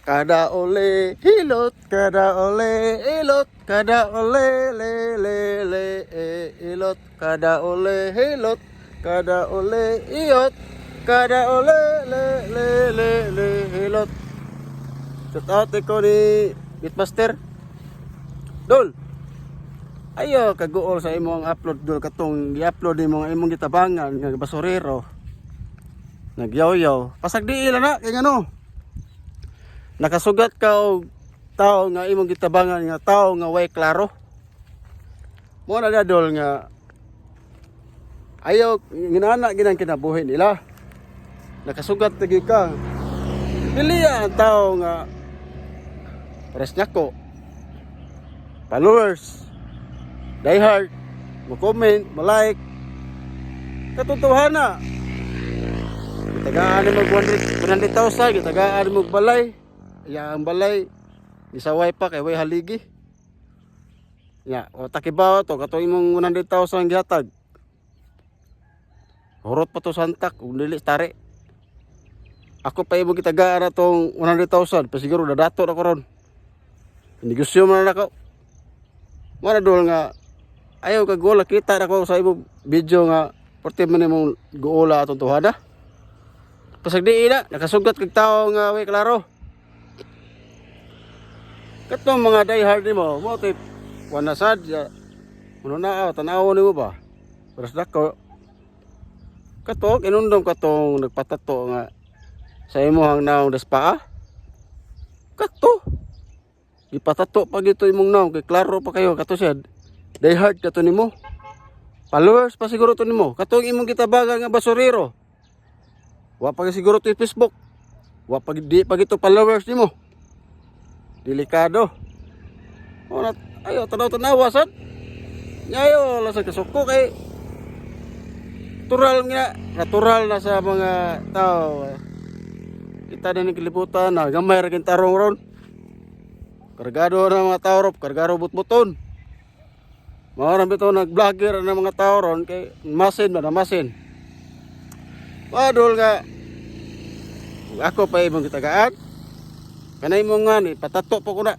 Kada ole hilot, kada ole hilot, kada ole le le le hilot, kada ole hilot, kada ole iyot, kada ole le le le le hilot. Shout out ko ni Beatmaster. Dol. Ayo kaguol sa imong upload dol katong gi-upload nimo nga imong gitabangan nga basurero. Nagyaw-yaw. Pasag diila na kay ngano. Nakasugat ka og tao nga imong gitabangan nga tao nga way klaro. Mo na dol nga ayaw ginana ginang kinabuhi nila. Nakasugat lagi ka. Dili ang tao nga pares nyako. Followers, die hard, mo comment, mo like. Katotohanan na. Gitagaan mo 100,000, gitagaan mo balay. Ya ang balay gisaway pa kay way haligi. Ya, o takibaw to kato imong 100,000 gihatag. Horot pa to santak ug dili tare. Ako pa imong gitagaan atong 100,000, pa siguro dadato na ko ron. Negosyo man na ko. Mara dol nga ayaw ka gola kita na ko sa imong video nga 40 man imong goola atong tuhada. Pasag di ina nakasugat kag tawo nga way klaro. Katong mga die hard nimo, mo tip wana sad uno na tanaw nimo ba? Paras dako. Kato inundom katong nagpatato nga sa imong naong despa. Kato. Gipatato pa gito imong naong kay klaro pa kayo kato siya. Die hard kato nimo. Followers pa siguro to nimo. Katong imong gitabagan nga basurero. Wa pa siguro to Facebook. Wa pa di pa gito followers nimo. Delikado. O na, ayo tanaw-tanaw sad. Ngayo la sa kasuko kay natural na sa mga tao. Kita din kilibutan na gamay ra kin tarong ron. Kargado na mga tao rop, kargado butbuton. Mao ra bitaw nag-vlogger na mga tao ron kay masin ba na masin. Padol nga ako pa imong gitagaan. Kanay mo nga ni patato pa ko na.